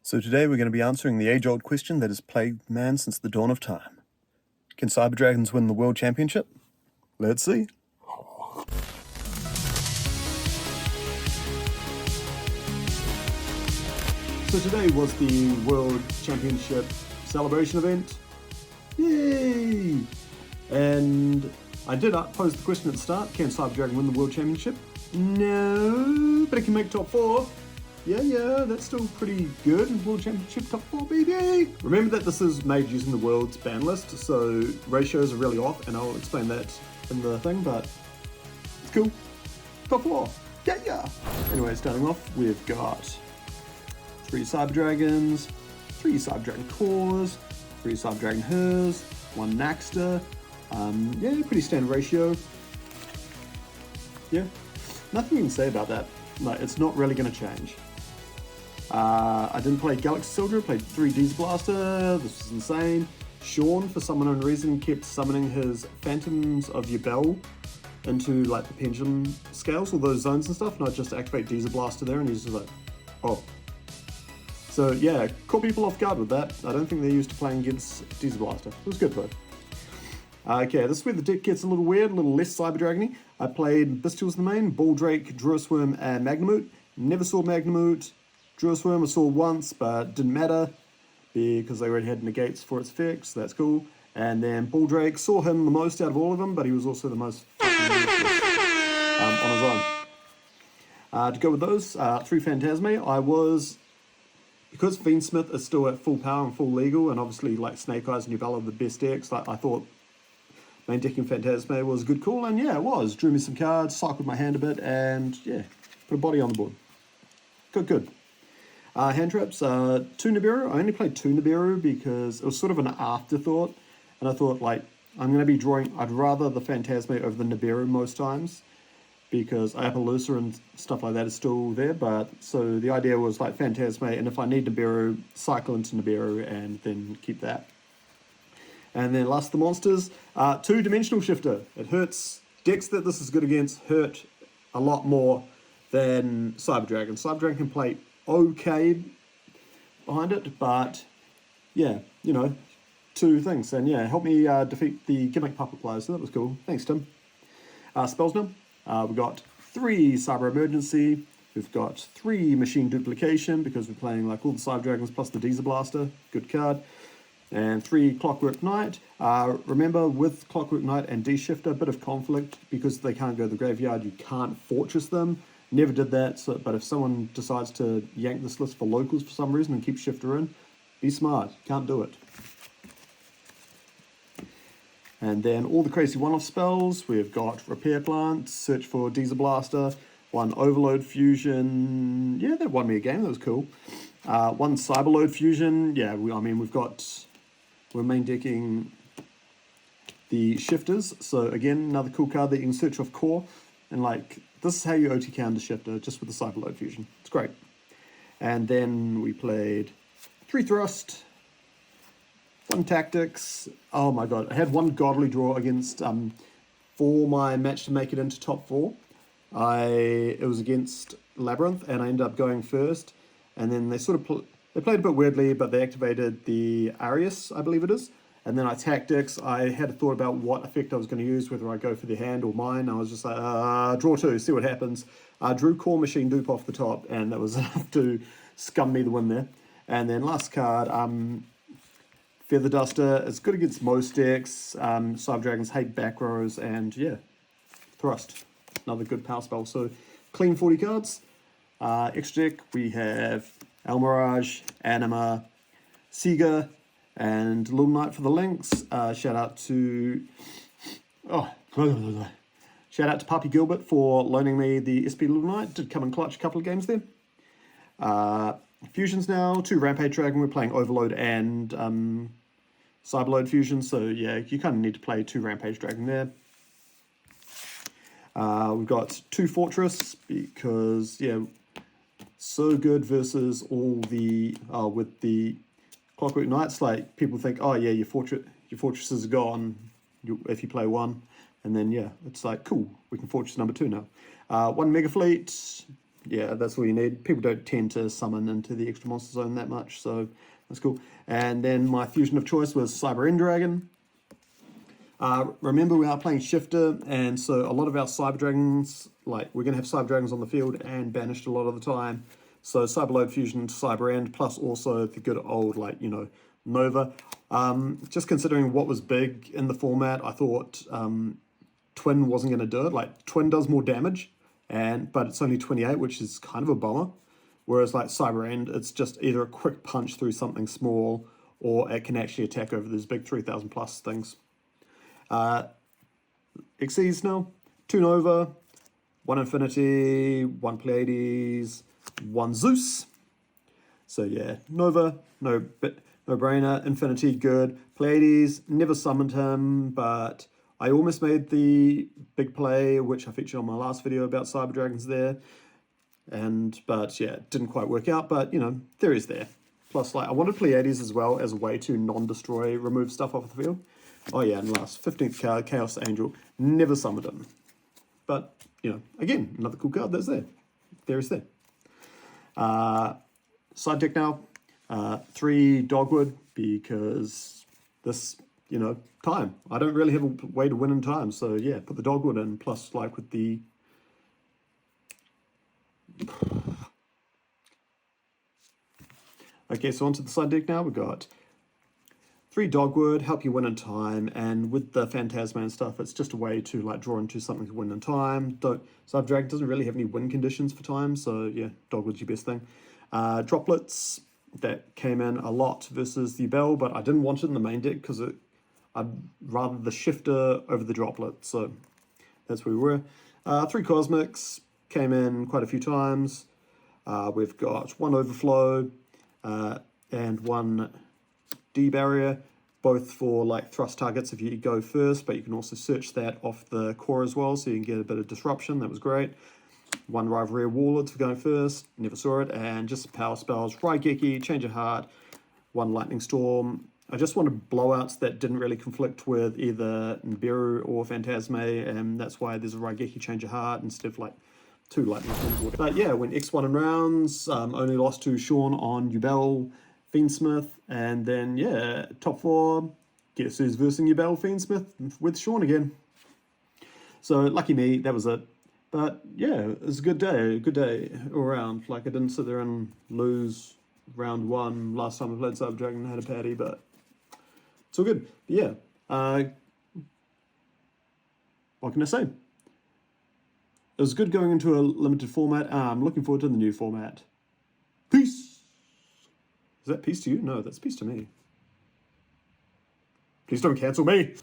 So today we're going to be answering the age-old question that has plagued man since the dawn of time. Can Cyber Dragons win the World Championship? Let's see. So today was the World Championship celebration event. Yay! And I did pose the question at the start, can Cyber Dragon win the World Championship? No, but it can make top 4. Yeah, that's still pretty good. World Championship top 4, baby! Remember that this is made using the world's ban list, so ratios are really off, and I'll explain that in the thing, but it's cool. Top 4, yeah! Anyway, starting off, we've got 3 Cyber Dragons, 3 Cyber Dragon Cores, 3 Cyber Dragon Hers, 1 Naxter. Yeah, pretty standard ratio. Yeah, nothing you can say about that. Like, it's not really going to change. I didn't play Galaxy Soldier, played 3 Diesel Blaster, this is insane. Sean, for some unknown reason, kept summoning his Phantoms of Yugioh into like the pendulum scales, all those zones and stuff, and I just activate Diesel Blaster there, and he's just like, oh. So yeah, caught people off guard with that. I don't think they're used to playing against Diesel Blaster. It was good though. Okay, this is where the deck gets a little weird, a little less Cyber Dragon-y. I played Bistils in the main, Balldrake, Druisworm, and Magnemute. Never saw Magnemute. Druisworm I saw once, but didn't matter because they already had negates for its effects, so that's cool. And then Balldrake, saw him the most out of all of them, but he was also the most fucking useless on his own. To go with those, 3 Phantasme, I was, because Fiendsmith is still at full power and full legal, and obviously like Snake Eyes and Nubella are the best decks, I thought main decking Phantasme was a good call, and yeah, it was. Drew me some cards, cycled my hand a bit, and yeah, put a body on the board. Good. Hand traps, 2 Nibiru. I only played 2 Nibiru because it was sort of an afterthought, and I thought, like, I'm going to be drawing, I'd rather the Phantasme over the Nibiru most times, because Appaloosa and stuff like that is still there, but, so the idea was, like, Phantasme, and if I need Nibiru, cycle into Nibiru, and then keep that. And then last the monsters, 2 Dimensional Shifter. It hurts, decks that this is good against hurt a lot more than Cyber Dragon. Cyber Dragon can play okay behind it, but yeah, you know, 2 things. And yeah, help me defeat the gimmick puppet players, so that was cool. Thanks, Tim. Spells now. We've got 3 Cyber Emergency. We've got 3 Machine Duplication, because we're playing like all the Cyber Dragons plus the Diesel Blaster. Good card. And 3 Clockwork Knight. Remember, with Clockwork Knight and D-Shifter, a bit of conflict, because they can't go to the graveyard, you can't fortress them. Never did that, so, but if someone decides to yank this list for locals for some reason and keep Shifter in, be smart, can't do it. And then all the crazy one-off spells, we've got Repair Plant, Search for Diesel Blaster, 1 Overload Fusion, yeah, that won me a game, that was cool. 1 Cyberload Fusion, yeah, we're main decking the Shifters, so again, another cool card that you can search off core, and like, this is how you OT counter Shifter, just with the Cyberload Fusion. It's great. And then we played 3 Thrust, 1 Tactics. Oh my god, I had 1 Godly draw against, for my match to make it into top 4. It was against Labyrinth, and I ended up going first. And then they sort of, they played a bit weirdly, but they activated the Arius, I believe it is. And then I Tactics, I had a thought about what effect I was going to use, whether I go for the hand or mine. I was just like, draw 2, see what happens. Drew Core Machine Dupe off the top, and that was enough to scum me the win there. And then last card, Feather Duster. It's good against most decks. Cyber Dragons hate back rows, and yeah, Thrust. Another good power spell. So, clean 40 cards. Extra deck, we have Almirage, Anima, Sega, and Little Knight for the links. Shout out to Puppy Gilbert for loaning me the SP Little Knight. Did come in clutch a couple of games there. Fusions now, 2 Rampage Dragon. We're playing Overload and Cyberload Fusion, so yeah, you kind of need to play 2 Rampage Dragon there. We've got 2 Fortress, because yeah, so good versus all the with the Clockwork Knights. Like, people think, oh yeah, your fortresses are gone if you play 1, and then yeah, it's like, cool, we can fortress number 2 now. 1 Mega Fleet, yeah, that's all you need. People don't tend to summon into the extra monster zone that much, so that's cool. And then my fusion of choice was Cyber End Dragon. Remember, we are playing Shifter, and so a lot of our Cyber Dragons, like, we're going to have Cyber Dragons on the field and banished a lot of the time. So Cyberload Fusion to Cyber End, plus also the good old, like, you know, Nova. Just considering what was big in the format, I thought Twin wasn't going to do it. Like, Twin does more damage, but it's only 28, which is kind of a bummer. Whereas, like, Cyber End, it's just either a quick punch through something small, or it can actually attack over these big 3,000 plus things. Xyz now, 2 Nova, 1 Infinity, 1 Pleiades, 1 Zeus. So yeah, Nova, no brainer. Infinity, good. Pleiades, never summoned him, but I almost made the big play, which I featured on my last video about Cyber Dragons there. But yeah, it didn't quite work out, but you know, there is there. Plus, like, I wanted Pleiades as well as a way to non-destroy, remove stuff off the field. Oh yeah, and last, 15th card, Chaos Angel, never summoned him. But, you know, again, another cool card that's there. There is there. Side deck now, 3 Dogwood, because this, you know, time. I don't really have a way to win in time, so yeah, put the Dogwood in, plus like with the... Okay, so onto the side deck now, we got 3 Dogwood, help you win in time, and with the Phantasma and stuff, it's just a way to like draw into something to win in time. Cyber Dragon doesn't really have any win conditions for time, so yeah, Dogwood's your best thing. Droplets, that came in a lot versus the Bell, but I didn't want it in the main deck because I'd rather the Shifter over the Droplet, so that's where we were. 3 Cosmics, came in quite a few times. We've got 1 Overflow, and 1 D-Barrier, both for like thrust targets if you go first, but you can also search that off the core as well, so you can get a bit of disruption. That was great. 1 Rivalry Warlords for going first, never saw it, and just power spells, Raigeki, Change of Heart, 1 Lightning Storm. I just wanted blowouts that didn't really conflict with either Nibiru or Phantasme, and that's why there's a Raigeki Change of Heart instead of like 2 Lightning Storms. But yeah, went X1 in rounds, only lost to Sean on Yubel, Fiendsmith, and then yeah, top 4, guess who's versing Yubel, Fiendsmith with Sean again. So lucky me, that was it. But yeah, it was a good day all around. Like, I didn't sit there and lose round 1 last time I played Cyber Dragon and had a patty, but it's all good. But yeah, what can I say? It was good going into a limited format. I'm looking forward to the new format. Peace! Is that peace to you? No, that's peace to me. Please don't cancel me!